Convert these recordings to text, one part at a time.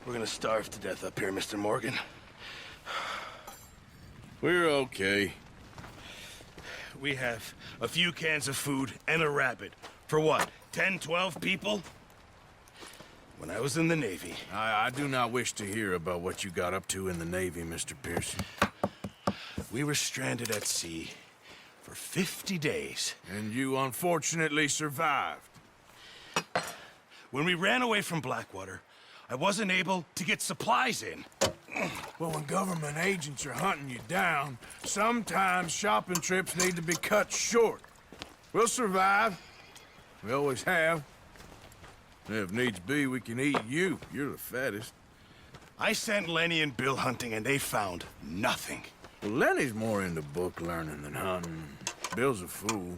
We're gonna starve to death up here, Mr. Morgan. We're okay. We have a few cans of food and a rabbit. For what, 10, 12 people? When I was in the Navy... I do not wish to hear about what you got up to in the Navy, Mr. Pearson. We were stranded at sea for 50 days. And you unfortunately survived. When we ran away from Blackwater, I wasn't able to get supplies in. Well, when government agents are hunting you down, sometimes shopping trips need to be cut short. We'll survive. We always have. If needs be, we can eat you. You're the fattest. I sent Lenny and Bill hunting, and they found nothing. Well, Lenny's more into book learning than hunting. Bill's a fool.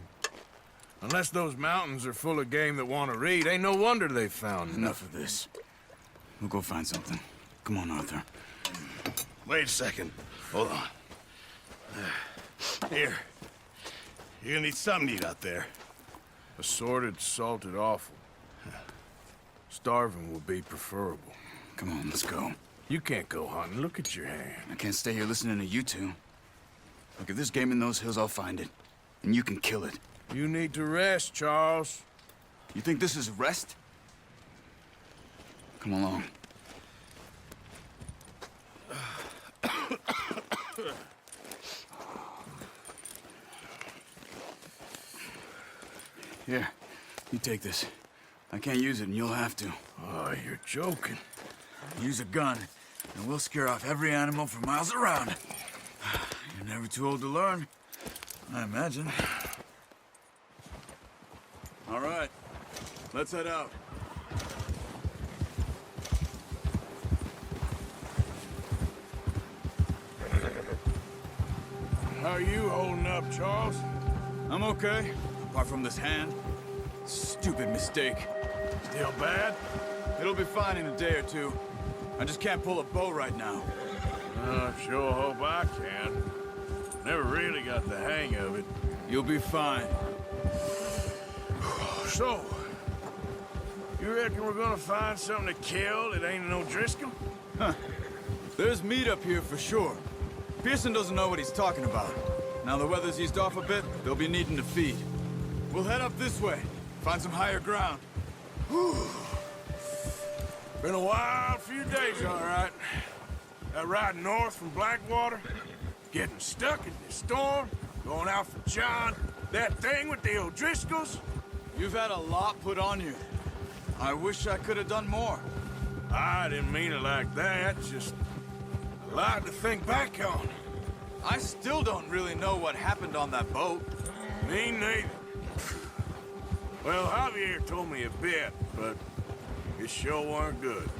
Unless those mountains are full of game that want to read, ain't no wonder they found Enough of this. We'll go find something. Come on, Arthur. Wait a second. Hold on. Here. You're gonna need something to eat out there. Assorted, salted offal. Starving will be preferable. Come on, let's go. You can't go hunting. Look at your hand. I can't stay here listening to you two. Look, if there's game in those hills, I'll find it. And you can kill it. You need to rest, Charles. You think this is rest? Come along. Here, you take this. I can't use it, and you'll have to. Oh, you're joking. Use a gun, and we'll scare off every animal for miles around. You're never too old to learn, I imagine. All right, let's head out. How are you holding up, Charles? I'm okay, apart from this hand. Stupid mistake. Still bad? It'll be fine in a day or two. I just can't pull a bow right now. I sure hope I can. Never really got the hang of it. You'll be fine. So, you reckon we're gonna find something to kill that ain't no Driscoll? Huh. There's meat up here for sure. Pearson doesn't know what he's talking about. Now the weather's eased off a bit, they'll be needing to feed. We'll head up this way, find some higher ground. Whew. Been a wild few days, all right. That ride north from Blackwater, getting stuck in this storm, going out for John, that thing with the O'Driscolls. You've had a lot put on you. I wish I could have done more. I didn't mean it like that, just a lot to think back on. I still don't really know what happened on that boat. Me neither. Well, Javier told me a bit, but it sure weren't good.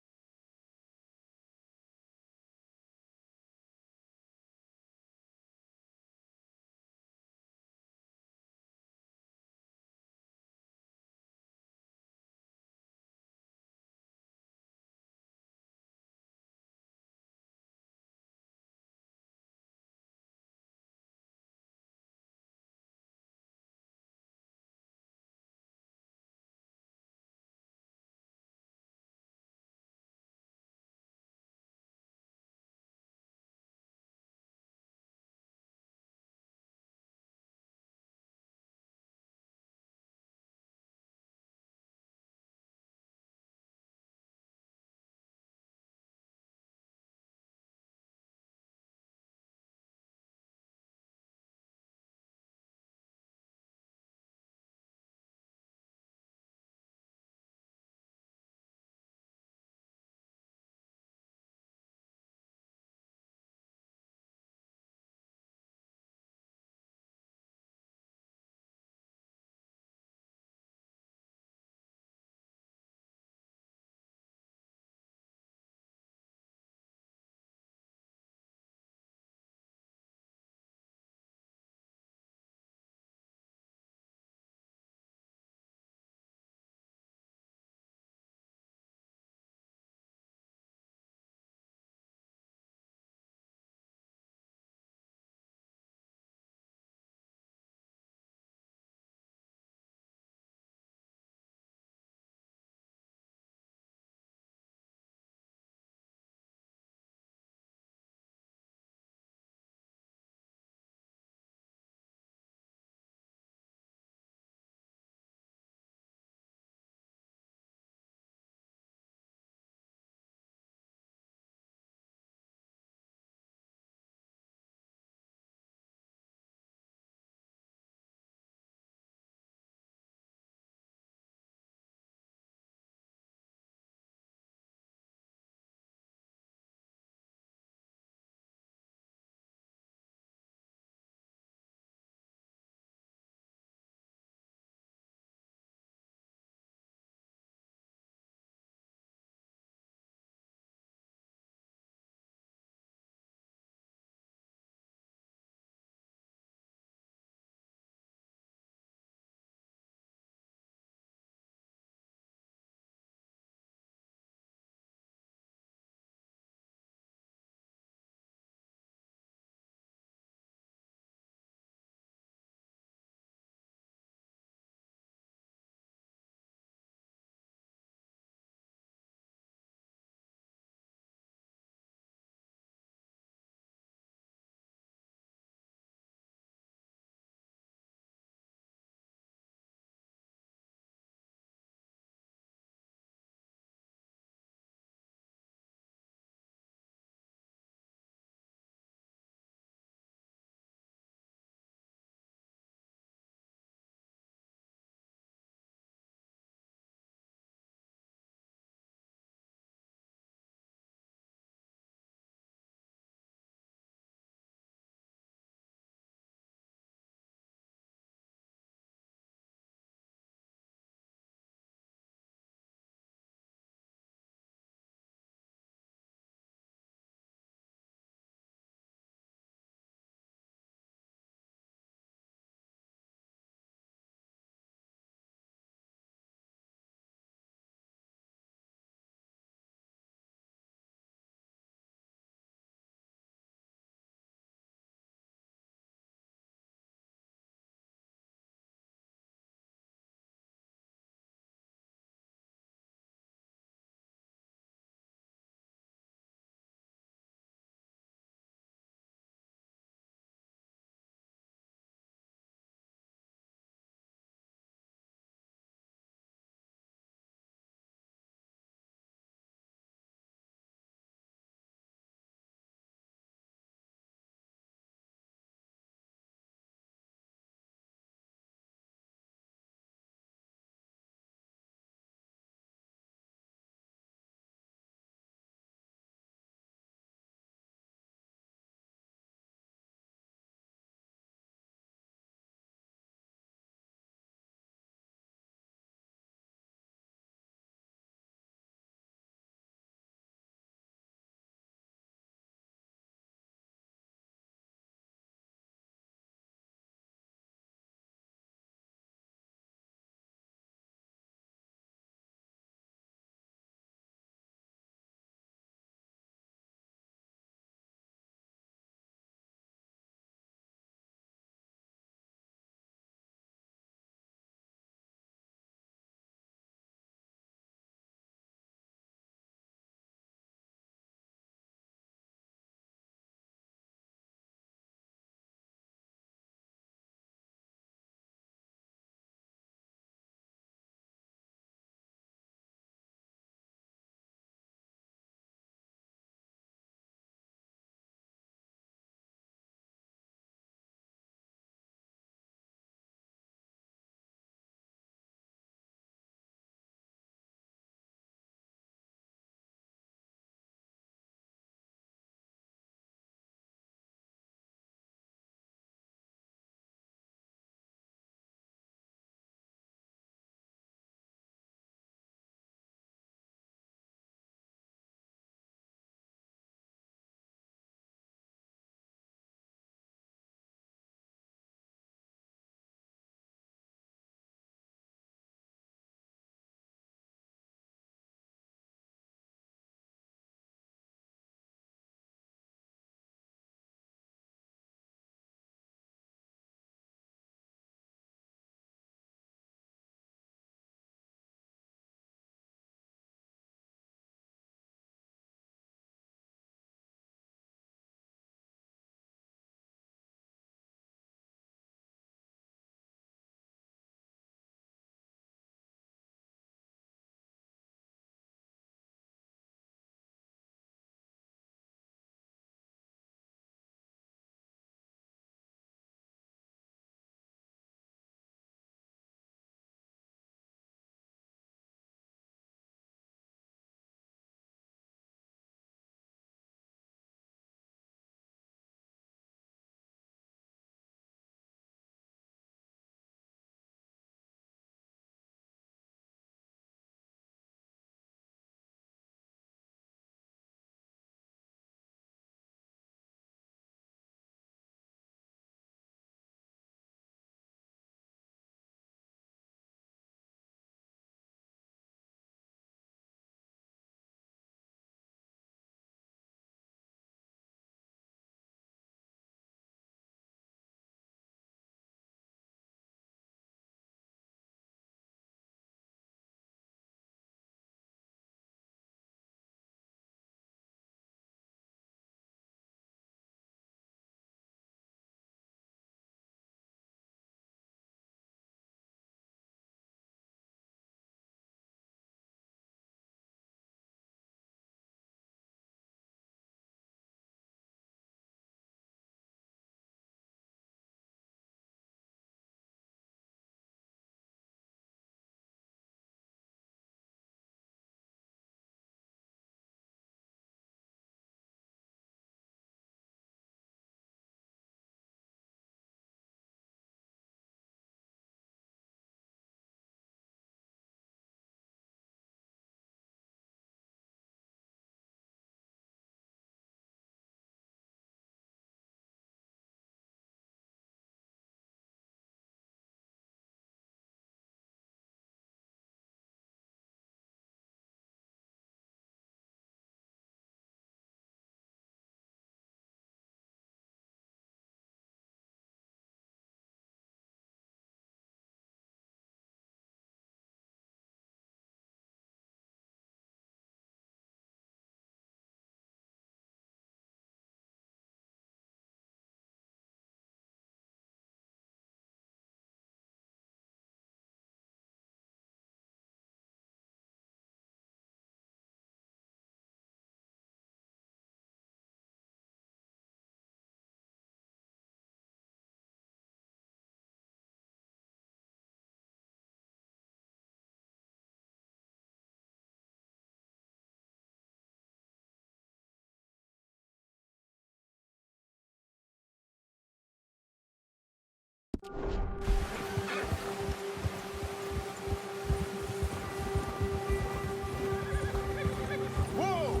Whoa!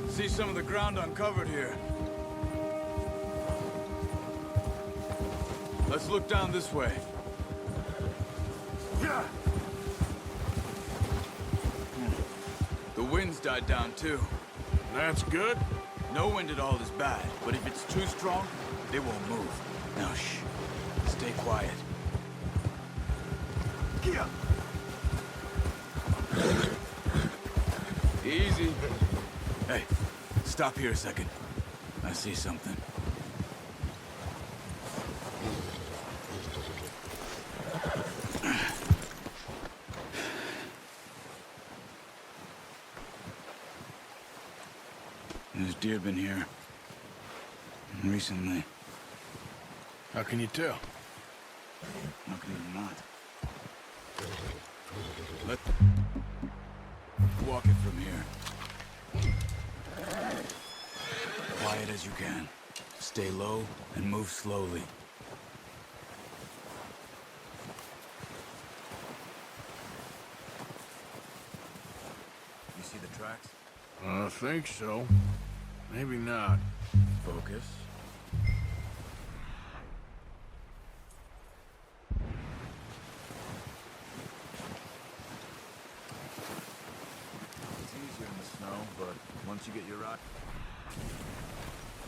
See some of the ground uncovered here. Let's look down this way. The wind's died down too. That's good. No wind at all is bad, but if it's too strong, they won't move. Now shh. Stay quiet. Easy. Hey, stop here a second. I see something. There's deer been here. Recently. How can you tell? How can you not? Let walk it from here. Quiet as you can. Stay low and move slowly. You see the tracks? I think so. Maybe not. Focus. It's easier in the snow, but once you get your eye,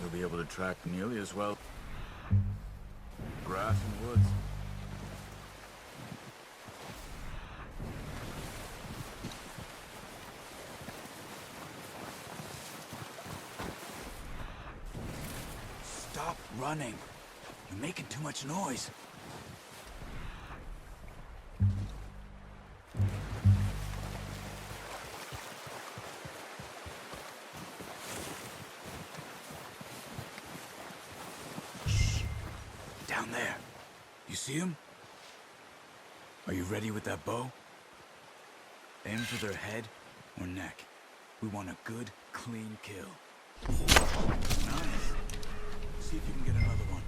you'll be able to track nearly as well. Grass and woods. Stop running. You're making too much noise. Shh. Down there. You see him? Are you ready with that bow? Aim for their head or neck. We want a good, clean kill. Nice. See if you can get another one.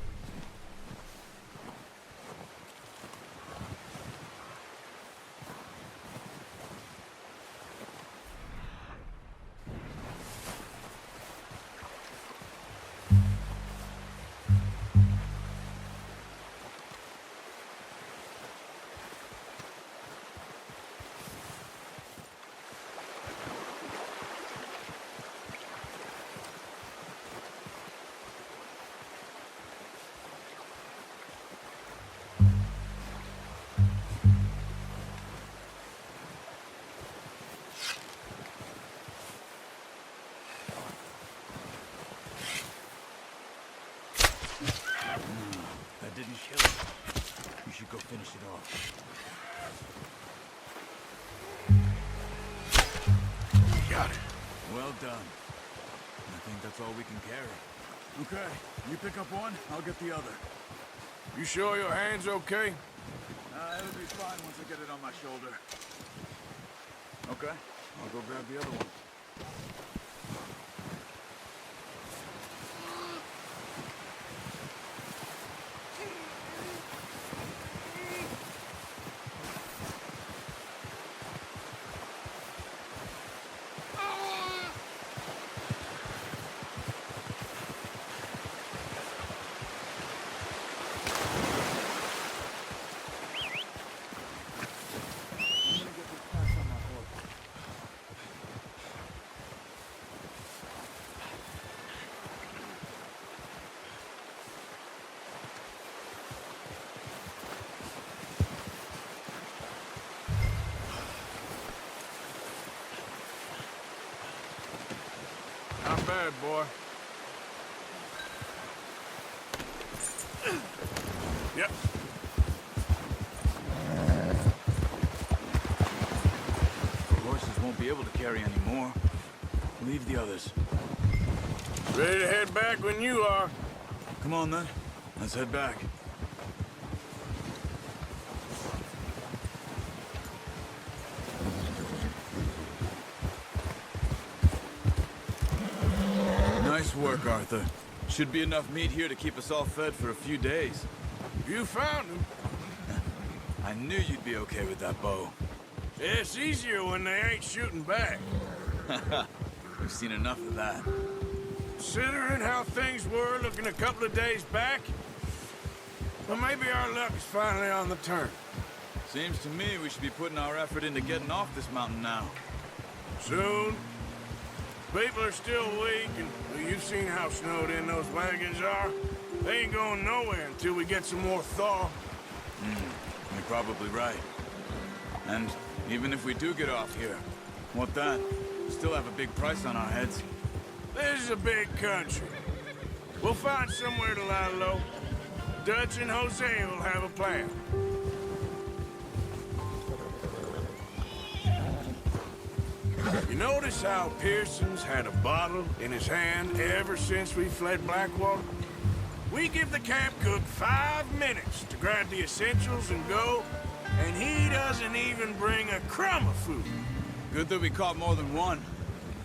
That didn't kill it. You should go finish it off. Got it. Well done. I think that's all we can carry. Okay, you pick up one, I'll get the other. You sure your hand's okay? It'll be fine once I get it on my shoulder. Okay, I'll go grab the other one. Not bad, boy. Yep. The horses won't be able to carry any more. Leave the others. Ready to head back when you are. Come on then, let's head back. Nice work, Arthur. Should be enough meat here to keep us all fed for a few days. You found him. I knew you'd be okay with that bow. It's easier when they ain't shooting back. We've seen enough of that. Considering how things were looking a couple of days back, well, maybe our luck is finally on the turn. Seems to me we should be putting our effort into getting off this mountain now. Soon. People are still weak, and well, you've seen how snowed in those wagons are. They ain't going nowhere until we get some more thaw. You're probably right. And even if we do get off here, what then? We still have a big price on our heads. This is a big country. We'll find somewhere to lie low. Dutch and Jose will have a plan. You notice how Pearson's had a bottle in his hand ever since we fled Blackwater? We give the camp cook 5 minutes to grab the essentials and go, and he doesn't even bring a crumb of food. Good that we caught more than one.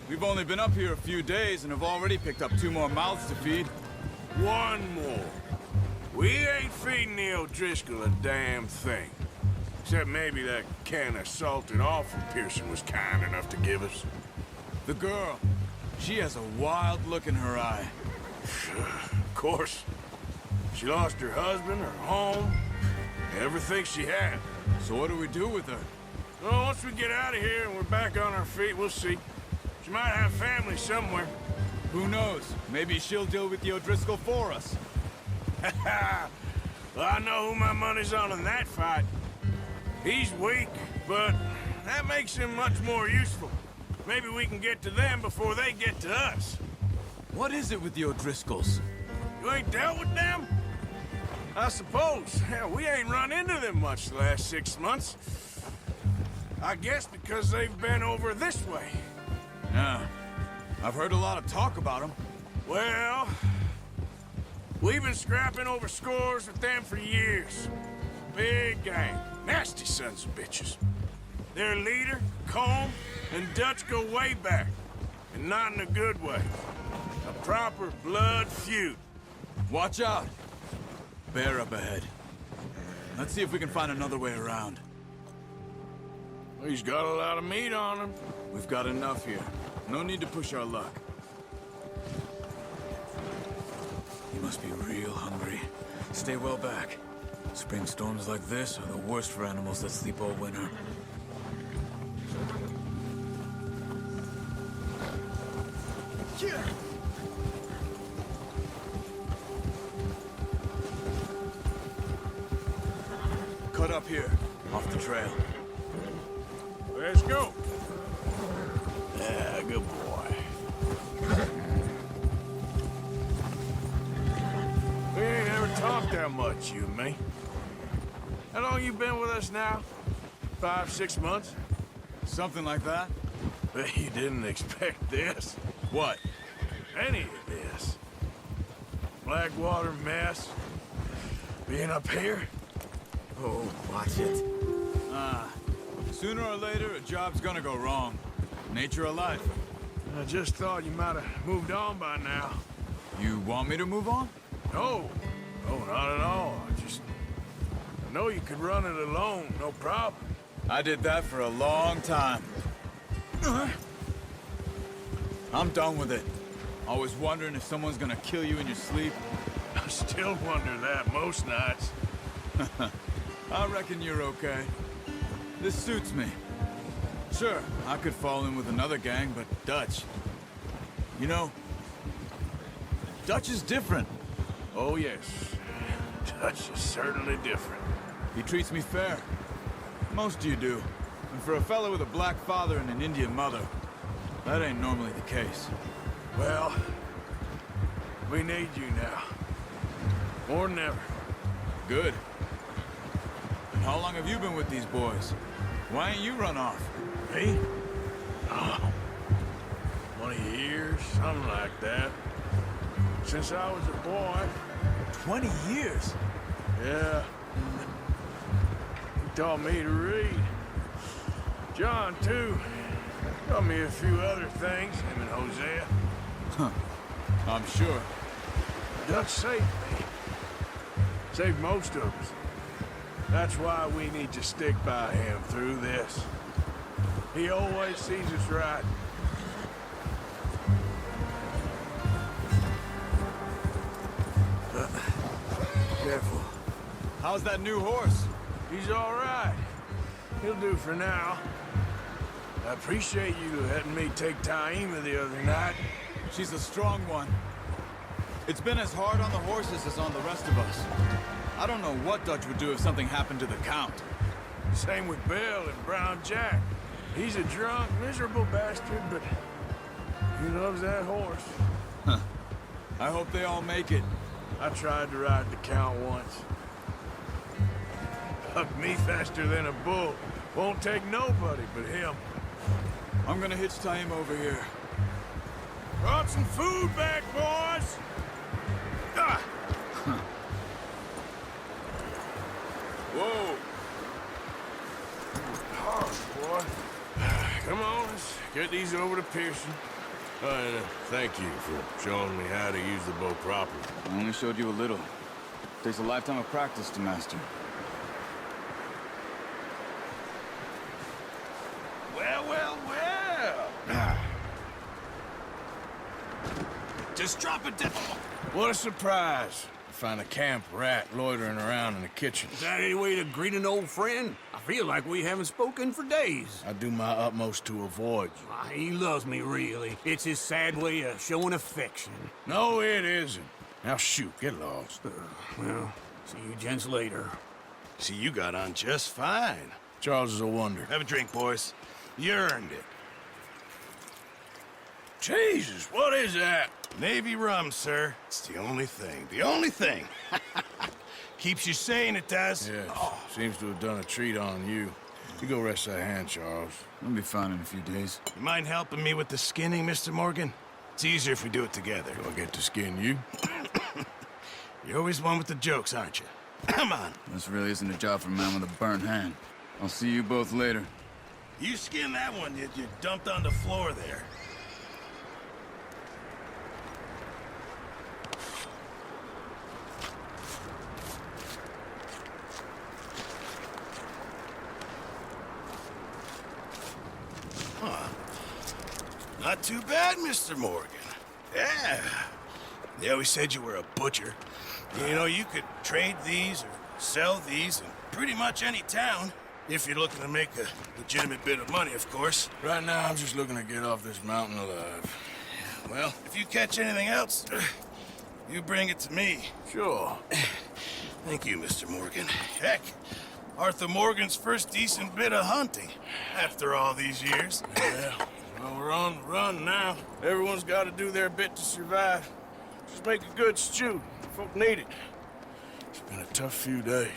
We've only been up here a few days and have already picked up 2 more mouths to feed. 1 more. We ain't feeding the O'Driscoll a damn thing. Except maybe that can of salted offal Pearson was kind enough to give us. The girl, she has a wild look in her eye. Of course. She lost her husband, her home, everything she had. So what do we do with her? Well, once we get out of here and we're back on our feet, we'll see. She might have family somewhere. Who knows? Maybe she'll deal with the O'Driscoll for us. Well, I know who my money's on in that fight. He's weak, but that makes him much more useful. Maybe we can get to them before they get to us. What is it with the O'Driscolls? You ain't dealt with them? I suppose. Hell, we ain't run into them much the last 6 months. I guess because they've been over this way. Yeah. I've heard a lot of talk about them. Well, we've been scrapping over scores with them for years. Big gang. Nasty sons of bitches. Their leader, Combe, and Dutch go way back. And not in a good way. A proper blood feud. Watch out! Bear up ahead. Let's see if we can find another way around. He's got a lot of meat on him. We've got enough here. No need to push our luck. He must be real hungry. Stay well back. Spring storms like this are the worst for animals that sleep all winter. Cut up here, off the trail. Let's go. Yeah, good boy. We ain't ever talked that much, you and me. How long you been with us now? 5, 6 months? Something like that? Bet you didn't expect this. What? Any of this. Blackwater mess. Being up here. Oh, watch it. Sooner or later, a job's gonna go wrong. Nature of life. I just thought you might have moved on by now. You want me to move on? No. No, not at all. I know you could run it alone, no problem. I did that for a long time. I'm done with it. Always wondering if someone's gonna kill you in your sleep. I still wonder that most nights. I reckon you're okay. This suits me. Sure, I could fall in with another gang, but Dutch... You know, Dutch is different. Oh, yes. Dutch is certainly different. He treats me fair. Most of you do. And for a fellow with a black father and an Indian mother, that ain't normally the case. Well, we need you now. More than ever. Good. And how long have you been with these boys? Why ain't you run off? Me? Oh, 20 years, something like that. Since I was a boy. 20 years? Yeah. He taught me to read. John, too. Taught me a few other things, him and Hosea. I'm sure. Dutch saved me. Saved most of us. That's why we need to stick by him through this. He always sees us right. Careful. How's that new horse? He's all right. He'll do for now. I appreciate you letting me take Taima the other night. She's a strong one. It's been as hard on the horses as on the rest of us. I don't know what Dutch would do if something happened to the Count. Same with Bill and Brown Jack. He's a drunk, miserable bastard, but he loves that horse. Huh. I hope they all make it. I tried to ride the Count once. Hugged me faster than a bull. Won't take nobody but him. I'm gonna hitch Taima over here. Brought some food back, boys! Ah! Whoa! Hard, boy. Come on, let's get these over to Pearson. And thank you for showing me how to use the bow properly. I only showed you a little. Takes a lifetime of practice to master. Well, well, well. Just drop it down. What a surprise. Find a camp rat loitering around in the kitchen. Is that any way to greet an old friend? I feel like we haven't spoken for days. I do my utmost to avoid you. He loves me, really. It's his sad way of showing affection. No, it isn't. Now shoot, get lost. Well, see you gents later. See, you got on just fine. Charles is a wonder. Have a drink, boys. You earned it. Jesus, what is that? Navy rum, sir. It's the only thing. The only thing. Keeps you sane, it does. Yes, seems to have done a treat on you. You go rest that hand, Charles. I'll be fine in a few days. You mind helping me with the skinning, Mr. Morgan? It's easier if we do it together. Do I get to skin you? You're always one with the jokes, aren't you? Come on. This really isn't a job for a man with a burnt hand. I'll see you both later. You skin that one you dumped on the floor there. Not too bad, Mr. Morgan. Yeah. They always said you were a butcher. You know, you could trade these or sell these in pretty much any town. If you're looking to make a legitimate bit of money, of course. Right now, I'm just looking to get off this mountain alive. Well, if you catch anything else, you bring it to me. Sure. Thank you, Mr. Morgan. Heck, Arthur Morgan's first decent bit of hunting after all these years. Yeah. Well, we're on the run now. Everyone's got to do their bit to survive. Just make a good stew. Folk need it. It's been a tough few days.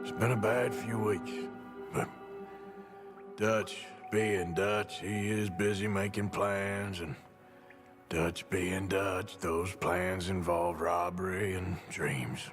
It's been a bad few weeks, but Dutch being Dutch, he is busy making plans, and Dutch being Dutch, those plans involve robbery and dreams.